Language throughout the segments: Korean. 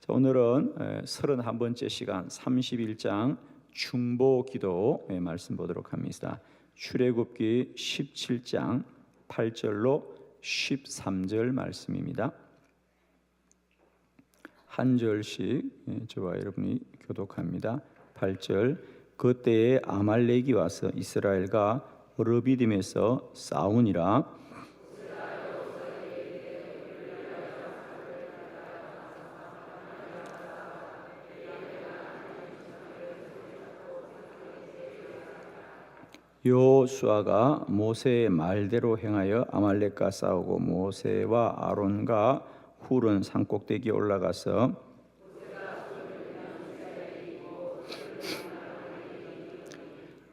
자, 오늘은 31번째 시간 31장 중보기도의 말씀 보도록 합니다. 출애굽기 17장 8절로 13절 말씀입니다. 한 절씩 저와 여러분이 교독합니다. 8절. 그때에 아말렉이 와서 이스라엘과 르비딤에서 싸우니라. 여호수아가 모세의 말대로 행하여 아말렉과 싸우고 모세와 아론과 훌은 산꼭대기에 올라가서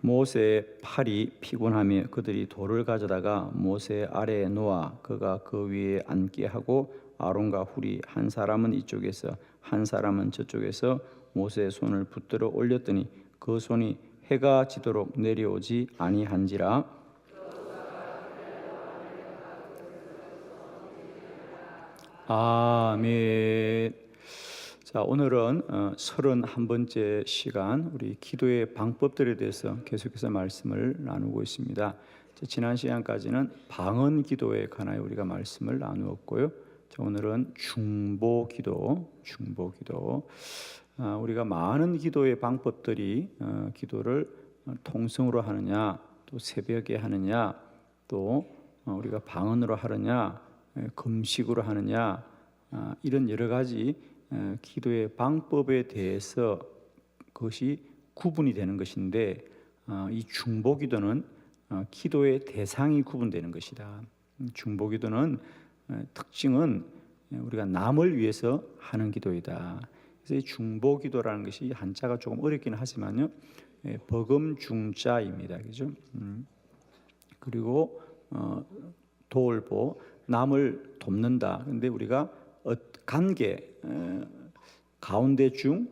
모세의 팔이 피곤하며 그들이 돌을 가져다가 모세 아래에 놓아 그가 그 위에 앉게 하고 아론과 훌이 한 사람은 이쪽에서 한 사람은 저쪽에서 모세의 손을 붙들어 올렸더니 그 손이 해가 지도록 내려오지 아니한지라. 아멘. 자, 오늘은 31번째 시간 우리 기도의 방법들에 대해서 계속해서 말씀을 나누고 있습니다. 지난 시간까지는 방언 기도에 관하여 우리가 말씀을 나누었고요. 자, 오늘은 중보 기도. 우리가 많은 기도의 방법들이 기도를 통성으로 하느냐, 또 새벽에 하느냐, 또 우리가 방언으로 하느냐, 금식으로 하느냐, 이런 여러 가지 기도의 방법에 대해서 그것이 구분이 되는 것인데, 이 중보기도는 기도의 대상이 구분되는 것이다. 중보기도는 특징은 우리가 남을 위해서 하는 기도이다. 그래서 이 중보기도라는 것이 한자가 조금 어렵긴 하지만요, 버금중자입니다. 그죠? 그리고 돌보, 남을 돕는다. 근데 우리가 관계, 가운데 중,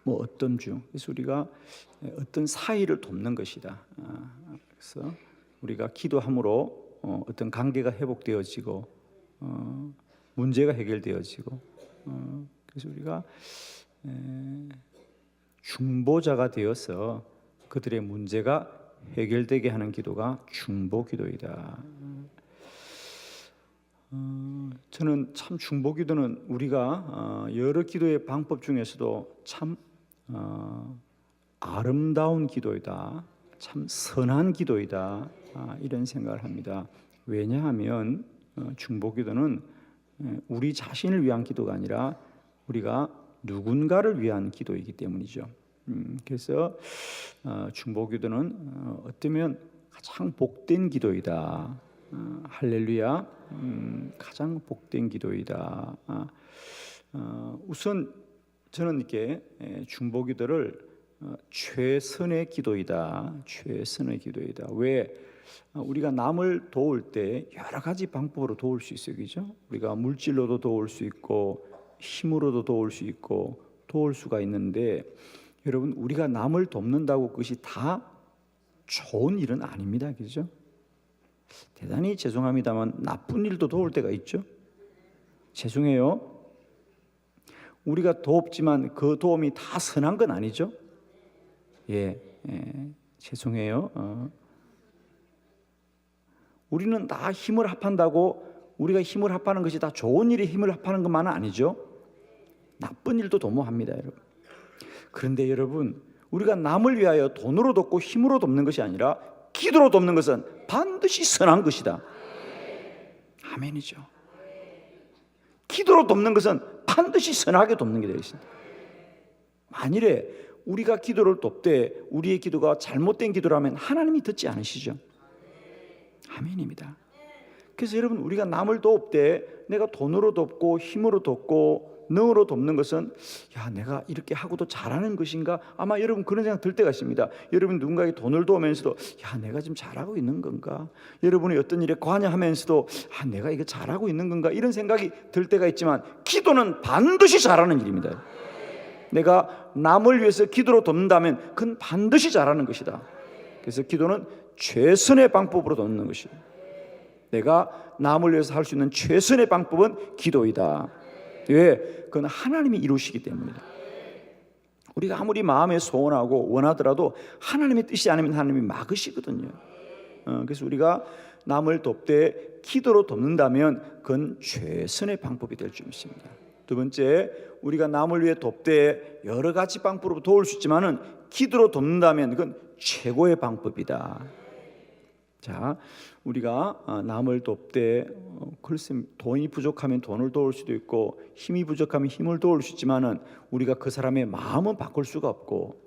뭐 어떤 중, 그래서 우리가 어떤 사이를 돕는 것이다. 그래서 우리가 기도함으로 어떤 관계가 회복되어지고 문제가 해결되어지고, 그래서 우리가 중보자가 되어서 그들의 문제가 해결되게 하는 기도가 중보기도이다. 저는 참 중보기도는 우리가 여러 기도의 방법 중에서도 참 아름다운 기도이다, 참 선한 기도이다, 이런 생각을 합니다. 왜냐하면 중보기도는 우리 자신을 위한 기도가 아니라 우리가 누군가를 위한 기도이기 때문이죠. 그래서 중보기도는 어쩌면 가장 복된 기도이다. 할렐루야. 가장 복된 기도이다. 우선 저는 이렇게 중보기도를 최선의 기도이다. 최선의 기도이다. 왜? 우리가 남을 도울 때 여러 가지 방법으로 도울 수 있어요. 그죠? 우리가 물질로도 도울 수 있고 힘으로도 도울 수 있고 도울 수가 있는데, 여러분, 우리가 남을 돕는다고 그것이 다 좋은 일은 아닙니다. 그죠? 대단히 죄송합니다만 나쁜 일도 도울 때가 있죠. 죄송해요. 우리가 돕지만 그 도움이 다 선한 건 아니죠. 죄송해요. 우리는 다 힘을 합한다고 우리가 힘을 합하는 것이 다 좋은 일에 힘을 합하는 것만은 아니죠. 나쁜 일도 도모합니다, 여러분. 그런데 여러분, 우리가 남을 위하여 돈으로 돕고 힘으로 돕는 것이 아니라 기도로 돕는 것은 반드시 선한 것이다. 아멘이죠. 기도로 돕는 것은 반드시 선하게 돕는 게 되어 있습니다. 만일에 우리가 기도를 돕되 우리의 기도가 잘못된 기도라면 하나님이 듣지 않으시죠. 아멘입니다. 그래서 여러분, 우리가 남을 돕되 내가 돈으로 돕고 힘으로 돕고 능으로 돕는 것은 내가 이렇게 하고도 잘하는 것인가? 아마 여러분 그런 생각 들 때가 있습니다. 여러분 누군가에게 돈을 도우면서도 내가 지금 잘하고 있는 건가? 여러분이 어떤 일에 관여하면서도 내가 이거 잘하고 있는 건가? 이런 생각이 들 때가 있지만 기도는 반드시 잘하는 일입니다. 내가 남을 위해서 기도로 돕는다면 그건 반드시 잘하는 것이다. 그래서 기도는 최선의 방법으로 돕는 것이다. 내가 남을 위해서 할 수 있는 최선의 방법은 기도이다. 왜? 그건 하나님이 이루시기 때문이다. 우리가 아무리 마음에 소원하고 원하더라도 하나님의 뜻이 아니면 하나님이 막으시거든요. 그래서 우리가 남을 돕되 기도로 돕는다면 그건 최선의 방법이 될 줄 믿습니다. 두 번째, 우리가 남을 위해 돕되 여러 가지 방법으로 도울 수 있지만은 기도로 돕는다면 그건 최고의 방법이다. 자, 우리가 남을 돕되 글쎄 돈이 부족하면 돈을 도울 수도 있고 힘이 부족하면 힘을 도울 수 있지만은 우리가 그 사람의 마음은 바꿀 수가 없고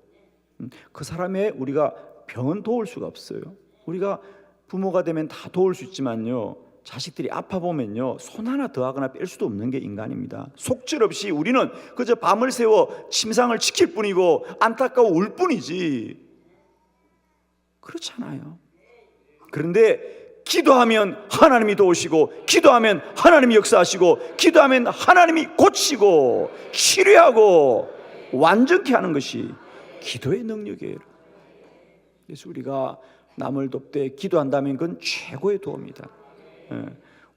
그 사람의 우리가 병은 도울 수가 없어요. 우리가 부모가 되면 다 도울 수 있지만요, 자식들이 아파 보면요 손 하나 더 하거나 뺄 수도 없는 게 인간입니다. 속절없이 우리는 그저 밤을 새워 침상을 지킬 뿐이고 안타까워 울 뿐이지 그렇잖아요. 그런데 기도하면 하나님이 도우시고 기도하면 하나님이 역사하시고 기도하면 하나님이 고치고 치료하고 완전케 하는 것이 기도의 능력이에요. 그래서 우리가 남을 돕되 기도한다면 그건 최고의 도움이다.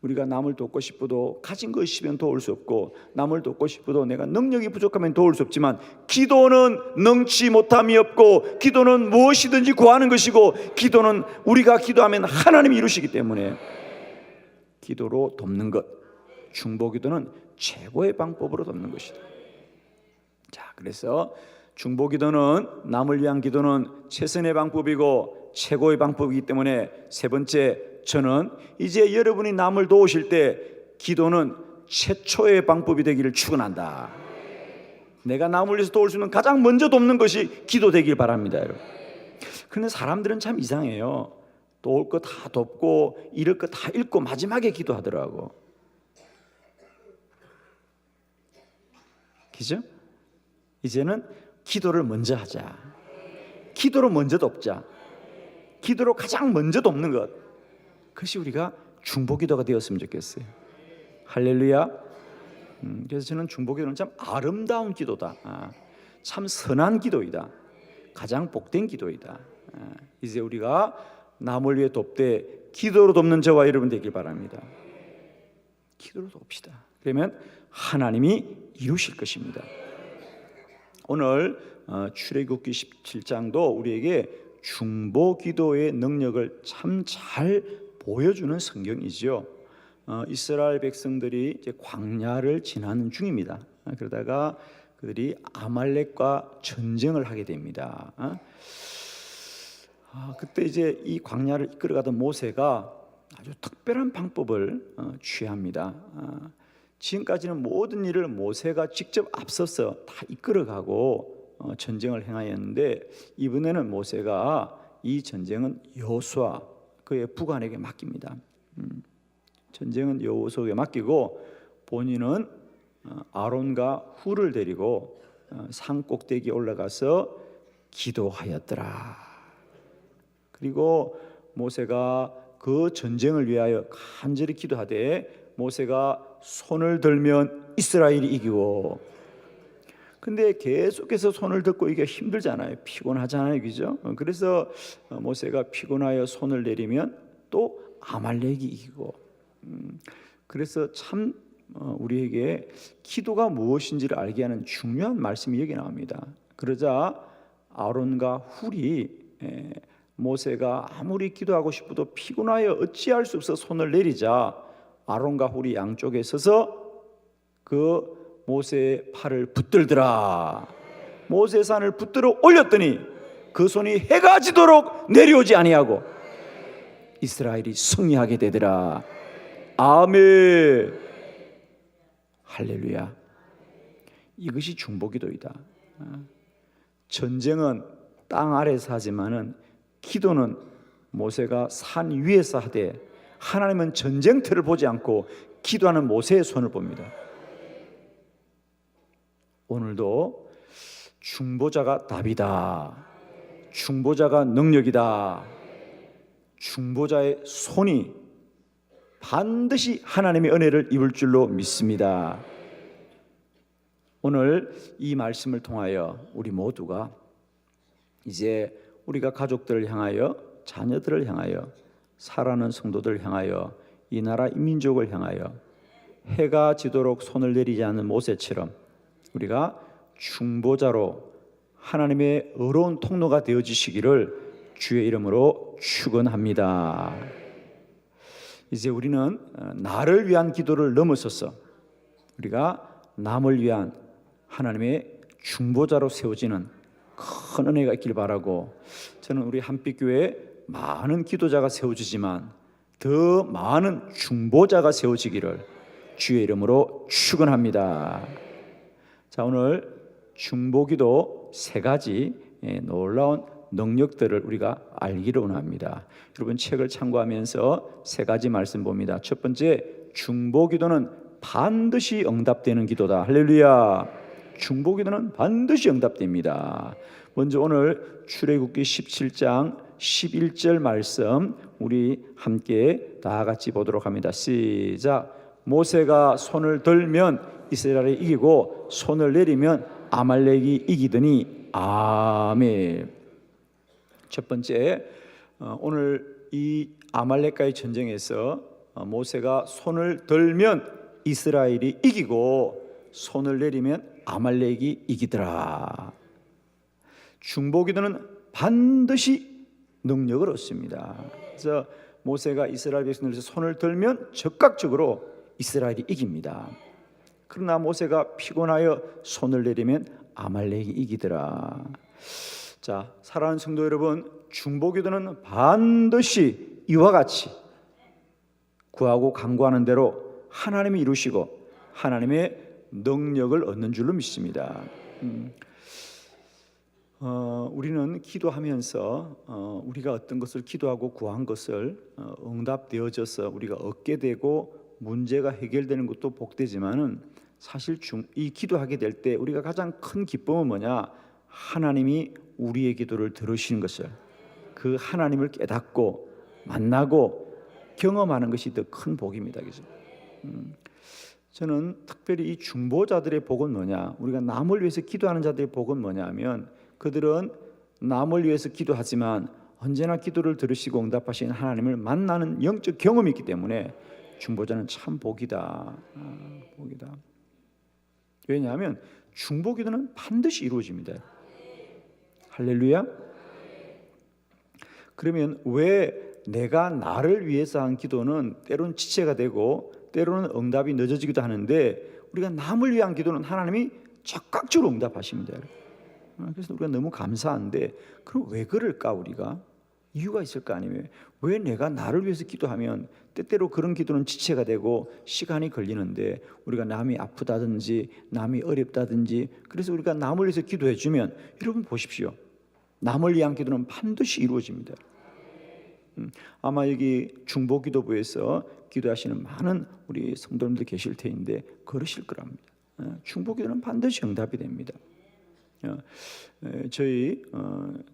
우리가 남을 돕고 싶어도 가진 것이 있으면 도울 수 없고 남을 돕고 싶어도 내가 능력이 부족하면 도울 수 없지만 기도는 능치 못함이 없고 기도는 무엇이든지 구하는 것이고 기도는 우리가 기도하면 하나님이 이루시기 때문에 기도로 돕는 것, 중보기도는 최고의 방법으로 돕는 것이다. 자, 그래서 중보기도는 남을 위한 기도는 최선의 방법이고 최고의 방법이기 때문에 세 번째, 저는 이제 여러분이 남을 도우실 때 기도는 최초의 방법이 되기를 축원한다. 내가 남을 위해서 도울 수 있는 가장 먼저 돕는 것이 기도 되길 바랍니다, 여러분. 그런데 사람들은 참 이상해요. 도울 거 다 돕고 잃을 거 다 잃고 마지막에 기도하더라고. 그죠? 이제는 기도를 먼저 하자. 기도로 먼저 돕자. 기도로 가장 먼저 돕는 것, 그것이 우리가 중보기도가 되었으면 좋겠어요. 할렐루야. 그래서 저는 중보기도는 참 아름다운 기도다. 참 선한 기도이다. 가장 복된 기도이다. 이제 우리가 남을 위해 돕되 기도로 돕는 저와 여러분 되길 바랍니다. 기도로 돕시다. 그러면 하나님이 이루실 것입니다. 오늘 출애굽기 17장도 우리에게 중보기도의 능력을 참 잘 보여주는 성경이죠. 이스라엘 백성들이 이제 광야를 지나는 중입니다. 그러다가 그들이 아말렉과 전쟁을 하게 됩니다. 그때 이제 이 광야를 이끌어가던 모세가 아주 특별한 방법을 취합니다. 지금까지는 모든 일을 모세가 직접 앞서서 다 이끌어가고 전쟁을 행하였는데 이번에는 모세가 이 전쟁은 여호수아 그의 부관에게 맡깁니다. 전쟁은 여호수아에게 맡기고 본인은 아론과 훌을 데리고 산 꼭대기에 올라가서 기도하였더라. 그리고 모세가 그 전쟁을 위하여 간절히 기도하되 모세가 손을 들면 이스라엘이 이기고, 근데 계속해서 손을 들고 이게 힘들잖아요. 피곤하잖아요, 그죠? 그래서 모세가 피곤하여 손을 내리면 또 아말렉이 이기고. 그래서 참 우리에게 기도가 무엇인지를 알게 하는 중요한 말씀이 여기 나옵니다. 그러자 아론과 훌이 모세가 아무리 기도하고 싶어도 피곤하여 어찌할 수 없어 손을 내리자 아론과 훌이 양쪽에 서서 그 모세의 팔을 붙들더라. 모세 산을 붙들어 올렸더니 그 손이 해가 지도록 내려오지 아니하고 이스라엘이 승리하게 되더라. 아멘. 할렐루야. 이것이 중보기도이다. 전쟁은 땅 아래서 하지만은 기도는 모세가 산 위에서 하되 하나님은 전쟁터를 보지 않고 기도하는 모세의 손을 봅니다. 오늘도 중보자가 답이다. 중보자가 능력이다. 중보자의 손이 반드시 하나님의 은혜를 입을 줄로 믿습니다. 오늘 이 말씀을 통하여 우리 모두가 이제 우리가 가족들을 향하여, 자녀들을 향하여, 살아가는 성도들을 향하여, 이 나라 이 민족을 향하여 해가 지도록 손을 내리지 않는 모세처럼 우리가 중보자로 하나님의 의로운 통로가 되어지시기를 주의 이름으로 축원합니다. 이제 우리는 나를 위한 기도를 넘어서서 우리가 남을 위한 하나님의 중보자로 세워지는 큰 은혜가 있길 바라고, 저는 우리 한빛교회에 많은 기도자가 세워지지만 더 많은 중보자가 세워지기를 주의 이름으로 축원합니다. 자, 오늘 중보기도 세 가지 놀라운 능력들을 우리가 알기를 원합니다. 여러분 책을 참고하면서 세 가지 말씀 봅니다. 첫 번째, 중보기도는 반드시 응답되는 기도다. 할렐루야. 중보기도는 반드시 응답됩니다. 먼저 오늘 출애굽기 17장 11절 말씀 우리 함께 다 같이 보도록 합니다. 시작. 모세가 손을 들면 이스라엘이 이기고 손을 내리면 아말렉이 이기더니. 아멘. 첫 번째, 오늘 이 아말렉과의 전쟁에서 모세가 손을 들면 이스라엘이 이기고 손을 내리면 아말렉이 이기더라. 중보기도는 반드시 능력을 얻습니다. 그래서 모세가 이스라엘 백성들에서 손을 들면 즉각적으로 이스라엘이 이깁니다. 그러나 모세가 피곤하여 손을 내리면 아말렉이 이기더라. 자, 사랑하는 성도 여러분, 중보기도는 반드시 이와 같이 구하고 간구하는 대로 하나님이 이루시고 하나님의 능력을 얻는 줄로 믿습니다. 우리는 기도하면서 우리가 어떤 것을 기도하고 구한 것을 응답되어져서 우리가 얻게 되고 문제가 해결되는 것도 복되지만은 사실 이 기도하게 될 때 우리가 가장 큰 기쁨은 뭐냐? 하나님이 우리의 기도를 들으시는 것을, 그 하나님을 깨닫고 만나고 경험하는 것이 더 큰 복입니다. 그죠? 저는 특별히 이 중보자들의 복은 뭐냐? 우리가 남을 위해서 기도하는 자들의 복은 뭐냐면, 그들은 남을 위해서 기도하지만 언제나 기도를 들으시고 응답하시는 하나님을 만나는 영적 경험이 있기 때문에 중보자는 참 복이다. 복이다. 왜냐하면 중보기도는 반드시 이루어집니다. 할렐루야. 그러면 왜 내가 나를 위해서 한 기도는 때로는 지체가 되고 때로는 응답이 늦어지기도 하는데, 우리가 남을 위한 기도는 하나님이 적극적으로 응답하십니다. 그래서 우리가 너무 감사한데, 그럼 왜 그럴까? 우리가 이유가 있을 거 아니에요. 왜 내가 나를 위해서 기도하면 때때로 그런 기도는 지체가 되고 시간이 걸리는데, 우리가 남이 아프다든지 남이 어렵다든지 그래서 우리가 남을 위해서 기도해 주면, 여러분 보십시오, 남을 위한 기도는 반드시 이루어집니다. 아마 여기 중보기도부에서 기도하시는 많은 우리 성도님들 계실 텐데 그러실 거랍니다. 중보기도는 반드시 응답이 됩니다. 저희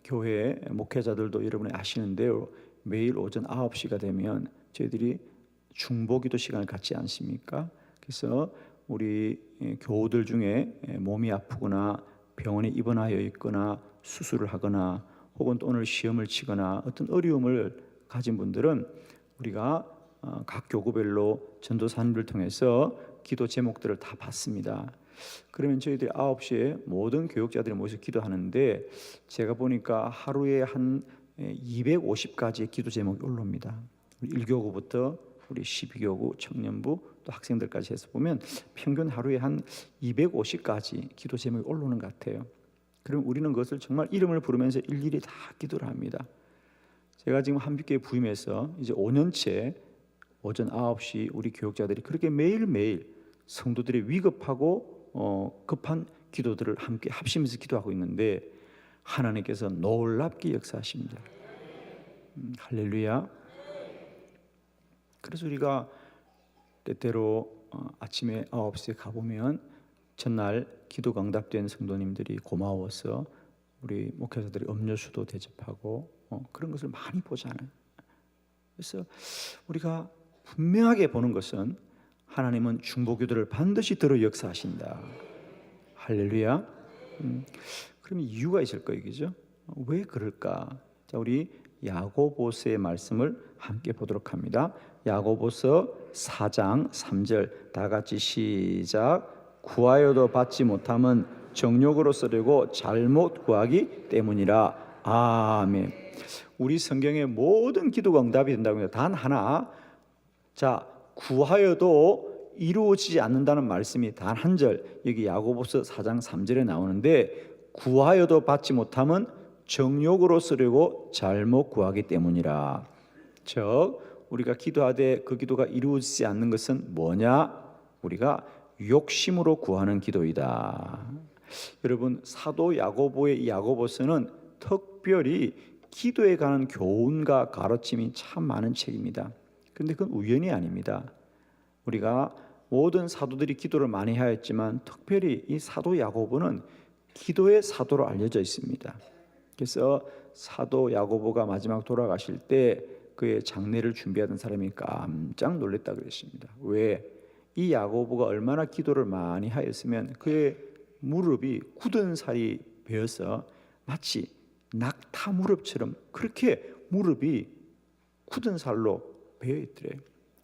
교회 목회자들도 여러분이 아시는데요, 매일 오전 9시가 되면 저희들이 중보기도 시간을 갖지 않습니까? 그래서 우리 교우들 중에 몸이 아프거나 병원에 입원하여 있거나 수술을 하거나 혹은 또 오늘 시험을 치거나 어떤 어려움을 가진 분들은 우리가 각 교구별로 전도사님을 통해서 기도 제목들을 다 받습니다. 그러면 저희들이 9시에 모든 교육자들이 모여서 기도하는데, 제가 보니까 하루에 한 250가지의 기도 제목이 올라옵니다. 1교구부터 우리 12교구, 청년부, 또 학생들까지 해서 보면 평균 하루에 한 250가지 기도 제목이 올라오는 것 같아요. 그럼 우리는 그것을 정말 이름을 부르면서 일일이 다 기도를 합니다. 제가 지금 한빛교회 부임해서 이제 5년째 오전 9시 우리 교육자들이 그렇게 매일매일 성도들의 위급하고 급한 기도들을 함께 합심해서 기도하고 있는데, 하나님께서 놀랍게 역사하십니다. 할렐루야. 그래서 우리가 때때로 아침에 9시에 가보면 전날 기도가 응답된 성도님들이 고마워서 우리 목회자들이 음료수도 대접하고 그런 것을 많이 보잖아요. 그래서 우리가 분명하게 보는 것은 하나님은 중보기도를 반드시 들어 역사하신다. 할렐루야. 그럼 이유가 있을 거예요, 그죠? 왜 그럴까? 자, 우리 야고보서의 말씀을 함께 보도록 합니다. 야고보서 4장 3절 다 같이 시작. 구하여도 받지 못함은 정욕으로 쓰려고 잘못 구하기 때문이라. 아멘. 우리 성경의 모든 기도가 응답이 된다고 해요. 단 하나, 자, 구하여도 이루어지지 않는다는 말씀이 단 한 절, 여기 야고보서 4장 3절에 나오는데, 구하여도 받지 못함은 정욕으로 쓰려고 잘못 구하기 때문이라. 즉 우리가 기도하되 그 기도가 이루어지지 않는 것은 뭐냐? 우리가 욕심으로 구하는 기도이다. 여러분, 사도 야고보의 이 야고보서는 특별히 기도에 관한 교훈과 가르침이 참 많은 책입니다. 그런데 그건 우연이 아닙니다. 우리가 모든 사도들이 기도를 많이 하였지만 특별히 이 사도 야고보는 기도의 사도로 알려져 있습니다. 그래서 사도 야고보가 마지막 돌아가실 때 그의 장례를 준비하던 사람이 깜짝 놀랐다 그랬습니다. 왜? 이 야고보가 얼마나 기도를 많이 하였으면 그의 무릎이 굳은 살이 베어서 마치 낙타 무릎처럼 그렇게 무릎이 굳은 살로 베어 있더래요.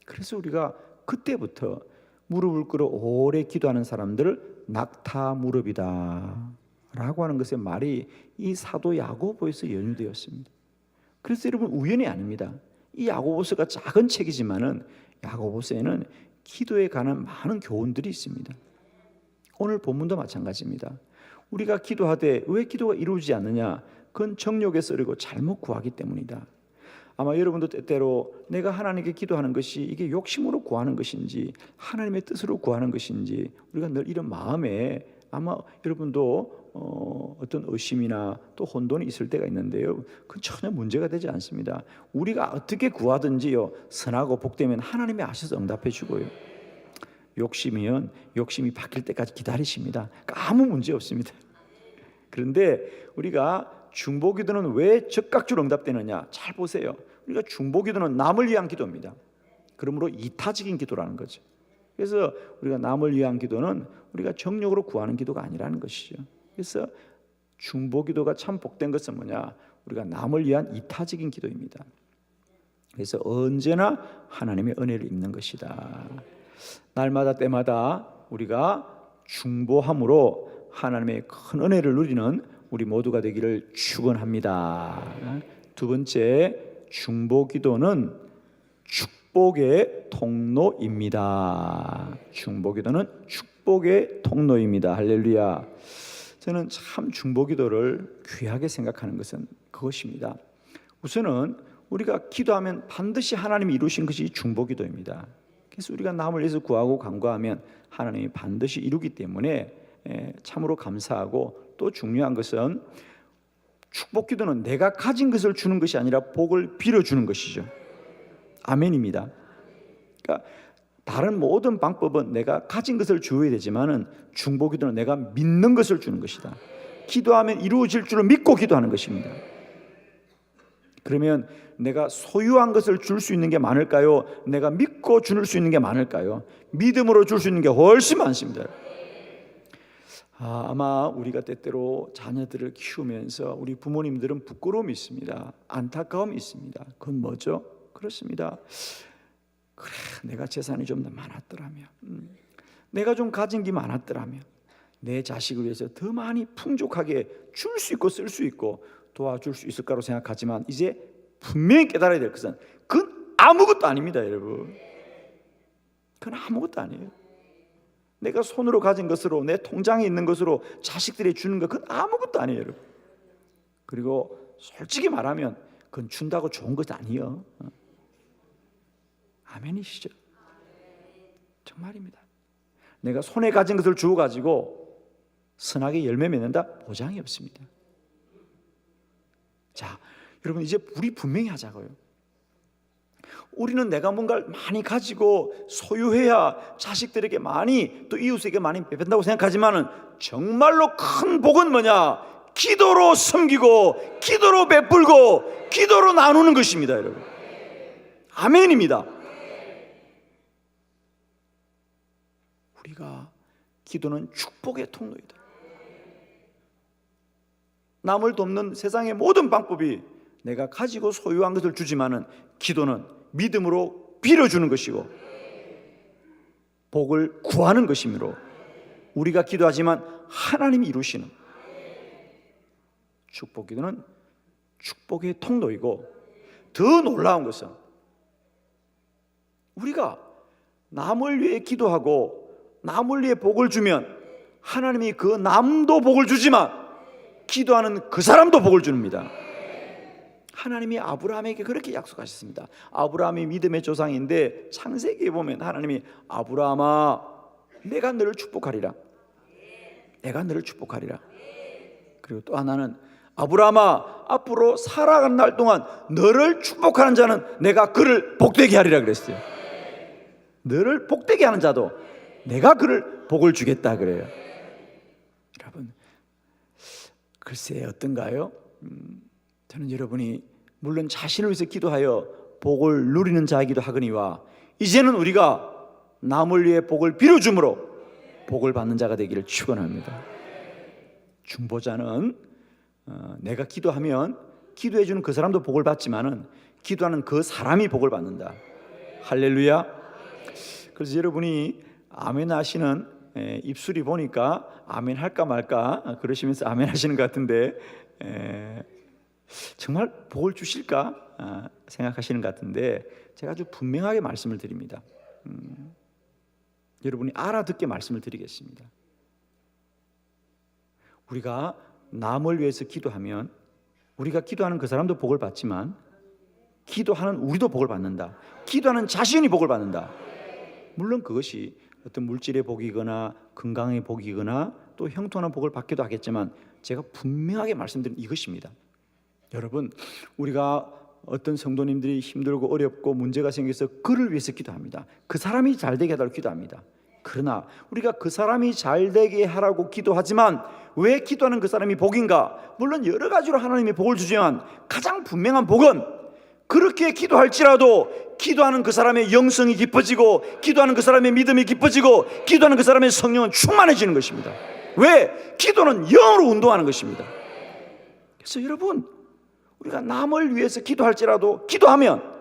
그래서 우리가 그때부터 무릎을 꿇어 오래 기도하는 사람들을 낙타 무릎이다 라고 하는 것의 말이 이 사도 야고보에서 연유되었습니다. 그래서 여러분, 우연이 아닙니다. 이 야고보서가 작은 책이지만은 야고보서에는 기도에 관한 많은 교훈들이 있습니다. 오늘 본문도 마찬가지입니다. 우리가 기도하되 왜 기도가 이루어지지 않느냐? 그건 정욕에 쓰려고 잘못 구하기 때문이다. 아마 여러분도 때때로 내가 하나님께 기도하는 것이 이게 욕심으로 구하는 것인지 하나님의 뜻으로 구하는 것인지 우리가 늘 이런 마음에 아마 여러분도 어떤 의심이나 또 혼돈이 있을 때가 있는데요, 그건 전혀 문제가 되지 않습니다. 우리가 어떻게 구하든지요, 선하고 복되면 하나님이 아셔서 응답해 주고요, 욕심이면 욕심이 바뀔 때까지 기다리십니다. 그러니까 아무 문제 없습니다. 그런데 우리가 중보기도는 왜 즉각적으로 응답되느냐? 잘 보세요. 우리가 중보기도는 남을 위한 기도입니다. 그러므로 이타적인 기도라는 거죠. 그래서 우리가 남을 위한 기도는 우리가 정욕으로 구하는 기도가 아니라는 것이죠. 그래서 중보기도가 참 복된 것은 뭐냐? 우리가 남을 위한 이타적인 기도입니다. 그래서 언제나 하나님의 은혜를 입는 것이다. 날마다 때마다 우리가 중보함으로 하나님의 큰 은혜를 누리는 우리 모두가 되기를 축원합니다. 두 번째, 중보기도는 축복의 통로입니다. 중보기도는 축복의 통로입니다. 할렐루야. 저는 참 중보기도를 귀하게 생각하는 것은 그것입니다. 우선은 우리가 기도하면 반드시 하나님이 이루신 것이 중보기도입니다. 그래서 우리가 남을 위해서 구하고 간구하면 하나님이 반드시 이루기 때문에 참으로 감사하고, 또 중요한 것은 축복기도는 내가 가진 것을 주는 것이 아니라 복을 빌어주는 것이죠. 아멘입니다. 그러니까 다른 모든 방법은 내가 가진 것을 주어야 되지만은 중보기도는 내가 믿는 것을 주는 것이다. 기도하면 이루어질 줄을 믿고 기도하는 것입니다. 그러면 내가 소유한 것을 줄 수 있는 게 많을까요? 내가 믿고 줄 수 있는 게 많을까요? 믿음으로 줄 수 있는 게 훨씬 많습니다. 아마 우리가 때때로 자녀들을 키우면서 우리 부모님들은 부끄러움이 있습니다. 안타까움이 있습니다. 그건 뭐죠? 그렇습니다. 그래, 내가 재산이 좀 더 많았더라면, 내가 좀 가진 게 많았더라면 내 자식을 위해서 더 많이 풍족하게 줄 수 있고 쓸 수 있고 도와줄 수 있을 거라고 생각하지만, 이제 분명히 깨달아야 될 것은 그건 아무것도 아닙니다. 여러분, 그건 아무것도 아니에요. 내가 손으로 가진 것으로, 내 통장에 있는 것으로 자식들이 주는 것, 그건 아무것도 아니에요, 여러분. 그리고 솔직히 말하면 그건 준다고 좋은 것이 아니에요. 아멘이시죠? 정말입니다. 내가 손에 가진 것을 주어가지고 선하게 열매 맺는다? 보장이 없습니다. 자, 여러분, 이제 우리 분명히 하자고요. 우리는 내가 뭔가를 많이 가지고 소유해야 자식들에게 많이, 또 이웃에게 많이 베푼다고 생각하지만은 정말로 큰 복은 뭐냐? 기도로 섬기고 기도로 베풀고 기도로 나누는 것입니다, 여러분. 아멘입니다. 우리가 기도는 축복의 통로이다. 남을 돕는 세상의 모든 방법이 내가 가지고 소유한 것을 주지만은 기도는 믿음으로 빌어주는 것이고 복을 구하는 것이므로 우리가 기도하지만 하나님이 이루시는 축복 기도는 축복의 통로이고, 더 놀라운 것은 우리가 남을 위해 기도하고 남을 위해 복을 주면 하나님이 그 남도 복을 주지만 기도하는 그 사람도 복을 줍니다. 하나님이 아브라함에게 그렇게 약속하셨습니다. 아브라함이 믿음의 조상인데 창세기에 보면 하나님이 아브라함아 내가 너를 축복하리라, 내가 너를 축복하리라. 그리고 또 하나는 아브라함아 앞으로 살아가는 날 동안 너를 축복하는 자는 내가 그를 복되게 하리라 그랬어요. 너를 복되게 하는 자도 내가 그를 복을 주겠다 그래요. 여러분, 글쎄 어떤가요? 저는 여러분이 물론 자신을 위해서 기도하여 복을 누리는 자이기도 하거니와 이제는 우리가 남을 위해 복을 빌어줌으로 복을 받는 자가 되기를 축원합니다. 중보자는 내가 기도하면 기도해 주는 그 사람도 복을 받지만은 기도하는 그 사람이 복을 받는다. 할렐루야. 그래서 여러분이 아멘 하시는 입술이 보니까 아멘 할까 말까 그러시면서 아멘 하시는 것 같은데 정말 복을 주실까 생각하시는 것 같은데 제가 아주 분명하게 말씀을 드립니다. 여러분이 알아듣게 말씀을 드리겠습니다. 우리가 남을 위해서 기도하면 우리가 기도하는 그 사람도 복을 받지만 기도하는 우리도 복을 받는다. 기도하는 자신이 복을 받는다. 물론 그것이 어떤 물질의 복이거나 건강의 복이거나 또 형통한 복을 받기도 하겠지만 제가 분명하게 말씀드린 이것입니다. 여러분, 우리가 어떤 성도님들이 힘들고 어렵고 문제가 생겨서 그를 위해서 기도합니다. 그 사람이 잘 되게 해달라고 기도합니다. 그러나 우리가 그 사람이 잘 되게 하라고 기도하지만 왜 기도하는 그 사람이 복인가? 물론 여러 가지로 하나님이 복을 주지만 가장 분명한 복은 그렇게 기도할지라도 기도하는 그 사람의 영성이 깊어지고 기도하는 그 사람의 믿음이 깊어지고 기도하는 그 사람의 성령은 충만해지는 것입니다. 왜? 기도는 영으로 운동하는 것입니다. 그래서 여러분, 우리가 남을 위해서 기도할지라도 기도하면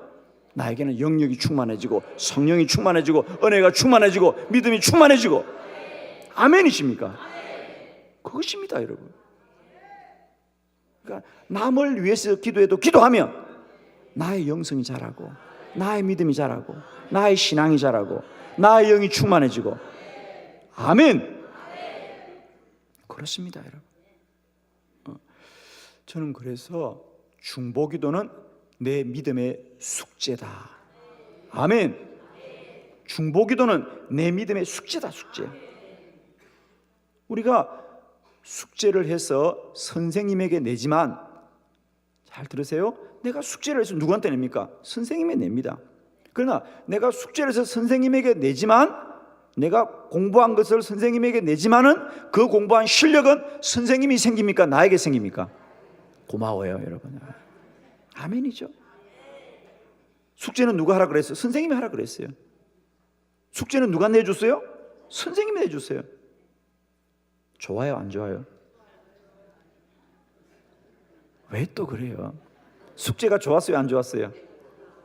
나에게는 영역이 충만해지고 성령이 충만해지고 은혜가 충만해지고 믿음이 충만해지고 아멘이십니까? 그것입니다, 여러분. 그러니까 남을 위해서 기도해도 기도하면 나의 영성이 자라고 나의 믿음이 자라고 나의 신앙이 자라고 나의 영이 충만해지고 아멘. 그렇습니다, 여러분. 저는 그래서 중보기도는 내 믿음의 숙제다. 아멘. 중보기도는 내 믿음의 숙제다, 숙제. 우리가 숙제를 해서 선생님에게 내지만 잘 들으세요. 내가 숙제를 해서 누구한테 냅니까? 선생님에 냅니다. 그러나 내가 숙제를 해서 선생님에게 내지만 내가 공부한 것을 선생님에게 내지만은 그 공부한 실력은 선생님이 생깁니까? 나에게 생깁니까? 고마워요, 여러분. 아멘이죠. 숙제는 누가 하라 그랬어요? 선생님이 하라 그랬어요. 숙제는 누가 내줬어요? 선생님이 내줬어요. 좋아요, 안 좋아요? 왜 또 그래요? 숙제가 좋았어요, 안 좋았어요?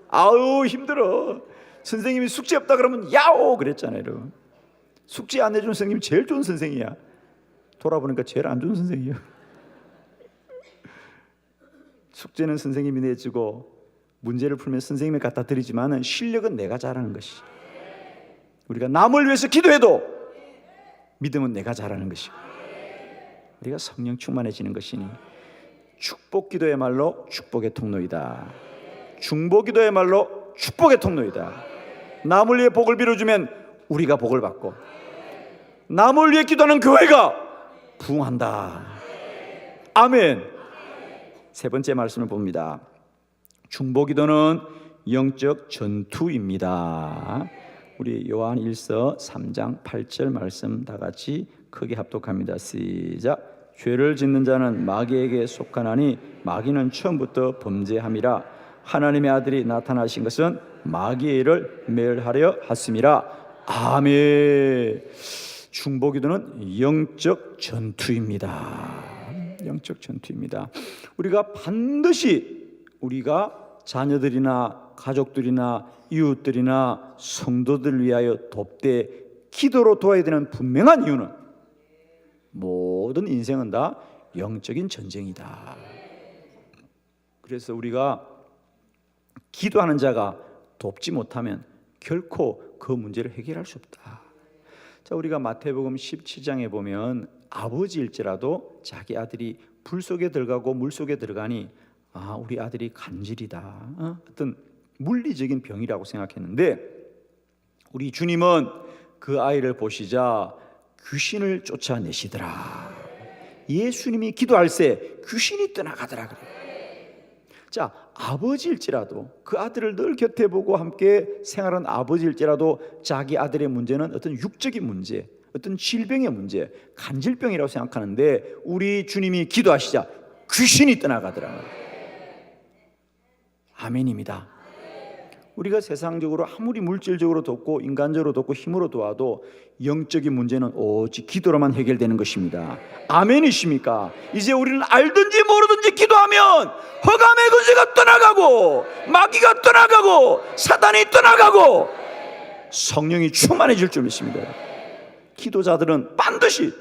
아우 힘들어. 선생님이 숙제 없다 그러면 야오 그랬잖아요, 여러분. 숙제 안 내준 선생님이 제일 좋은 선생이야. 돌아보니까 제일 안 좋은 선생이에요. 숙제는 선생님이 내주고 문제를 풀면 선생님이 갖다 드리지만은 실력은 내가 잘하는 것이. 우리가 남을 위해서 기도해도 믿음은 내가 잘하는 것이고 우리가 성령 충만해지는 것이니 축복 기도야말로 축복의 통로이다. 중보 기도야말로 축복의 통로이다. 남을 위해 복을 빌어주면 우리가 복을 받고 남을 위해 기도하는 교회가 부흥한다. 아멘. 세 번째 말씀을 봅니다. 중보 기도는 영적 전투입니다. 우리 요한 1서 3장 8절 말씀 다 같이 크게 합독합니다. 시작. 죄를 짓는 자는 마귀에게 속하나니 마귀는 처음부터 범죄함이라. 하나님의 아들이 나타나신 것은 마귀의 일을 멸하려 하심이라. 아멘. 중보 기도는 영적 전투입니다. 영적 전투입니다. 우리가 반드시 우리가 자녀들이나 가족들이나 이웃들이나 성도들을 위하여 돕되 기도로 도와야 되는 분명한 이유는 모든 인생은 다 영적인 전쟁이다. 그래서 우리가 기도하는 자가 돕지 못하면 결코 그 문제를 해결할 수 없다. 자, 우리가 마태복음 17장에 보면 아버지일지라도 자기 아들이 불 속에 들어가고 물 속에 들어가니 우리 아들이 간질이다, 어떤 물리적인 병이라고 생각했는데 우리 주님은 그 아이를 보시자 귀신을 쫓아내시더라. 예수님이 기도할 때 귀신이 떠나가더라 그래요. 자, 아버지일지라도 그 아들을 늘 곁에 보고 함께 생활한 아버지일지라도 자기 아들의 문제는 어떤 육적인 문제, 어떤 질병의 문제, 간질병이라고 생각하는데 우리 주님이 기도하시자 귀신이 떠나가더라. 아멘입니다. 우리가 세상적으로 아무리 물질적으로 돕고 인간적으로 돕고 힘으로 도와도 영적인 문제는 오직 기도로만 해결되는 것입니다. 아멘이십니까? 이제 우리는 알든지 모르든지 기도하면 흑암의 권세가 떠나가고 마귀가 떠나가고 사단이 떠나가고 성령이 충만해질 줄 믿습니다. 기도자들은 반드시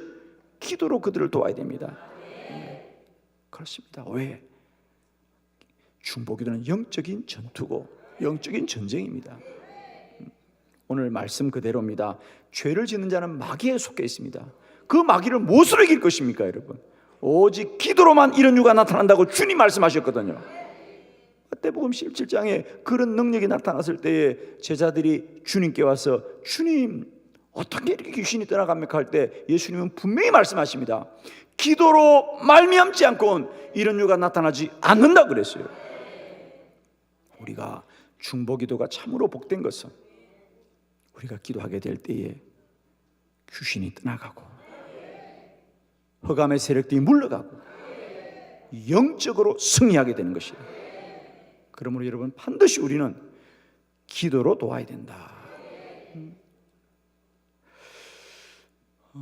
기도로 그들을 도와야 됩니다. 그렇습니다. 왜? 중보기도는 영적인 전투고 영적인 전쟁입니다. 오늘 말씀 그대로입니다. 죄를 짓는 자는 마귀에 속해 있습니다. 그 마귀를 무엇으로 이길 것입니까, 여러분? 오직 기도로만 이런 유가 나타난다고 주님 말씀하셨거든요. 마태복음 17장에 그런 능력이 나타났을 때에 제자들이 주님께 와서 주님 어떻게 이렇게 귀신이 떠나갑니까 할 때 예수님은 분명히 말씀하십니다. 기도로 말미암지 않고는 이런 유가 나타나지 않는다 그랬어요. 우리가 중보기도가 참으로 복된 것은 우리가 기도하게 될 때에 귀신이 떠나가고 흑암의 세력들이 물러가고 영적으로 승리하게 되는 것이에요. 그러므로 여러분 반드시 우리는 기도로 도와야 된다.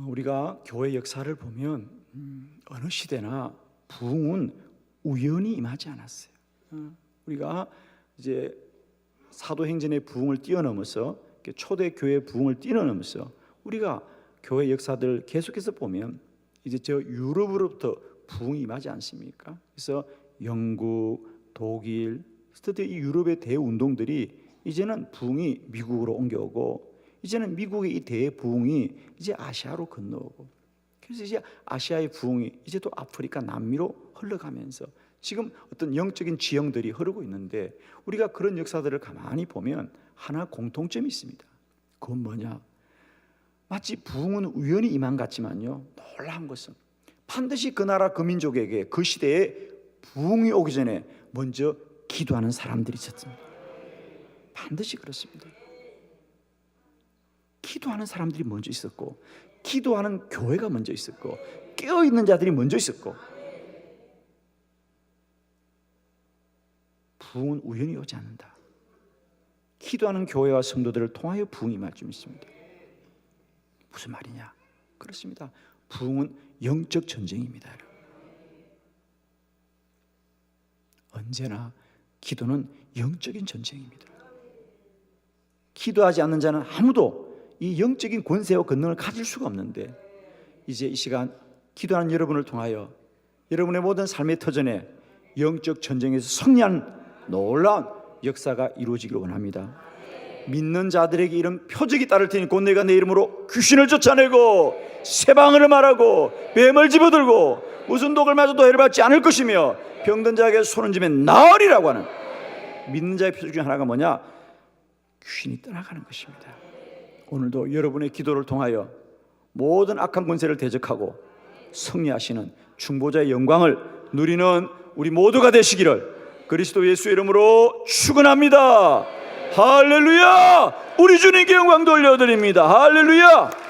우리가 교회 역사를 보면 어느 시대나 부흥은 우연히 임하지 않았어요. 우리가 이제 사도행전의 부흥을 뛰어넘어서 초대교회 부흥을 뛰어넘어서 우리가 교회 역사들 계속해서 보면 이제 저 유럽으로부터 부흥이 임하지 않습니까? 그래서 영국, 독일, 스터디 이 유럽의 대운동들이 이제는 부흥이 미국으로 옮겨오고 이제는 미국의 이 대부흥이 이제 아시아로 건너오고 그래서 이제 아시아의 부흥이 이제 또 아프리카, 남미로 흘러가면서 지금 어떤 영적인 지형들이 흐르고 있는데 우리가 그런 역사들을 가만히 보면 하나 공통점이 있습니다. 그건 뭐냐? 마치 부흥은 우연히 임한 같지만요, 놀라운 것은 반드시 그 나라 그 민족에게 그 시대에 부흥이 오기 전에 먼저 기도하는 사람들이 있었습니다. 반드시 그렇습니다. 기도하는 사람들이 먼저 있었고 기도하는 교회가 먼저 있었고 깨어있는 자들이 먼저 있었고 부흥은 우연히 오지 않는다. 기도하는 교회와 성도들을 통하여 부흥이 임할 줄 믿습니다. 무슨 말이냐? 그렇습니다. 부흥은 영적 전쟁입니다. 언제나 기도는 영적인 전쟁입니다. 기도하지 않는 자는 아무도 이 영적인 권세와 권능을 가질 수가 없는데 이제 이 시간 기도하는 여러분을 통하여 여러분의 모든 삶의 터전에 영적 전쟁에서 승리한 놀라운 역사가 이루어지기를 원합니다. 믿는 자들에게 이런 표적이 따를 테니 곧 내가 내 이름으로 귀신을 쫓아내고 새방언을 말하고 뱀을 집어들고 무슨 독을 맞아도 해를 받지 않을 것이며 병든 자에게 손을 쥐면 나으리라고 하는 믿는 자의 표적 중 하나가 뭐냐? 귀신이 떠나가는 것입니다. 오늘도 여러분의 기도를 통하여 모든 악한 권세를 대적하고 승리하시는 중보자의 영광을 누리는 우리 모두가 되시기를 그리스도 예수의 이름으로 축원합니다. 할렐루야! 우리 주님께 영광 돌려드립니다. 할렐루야!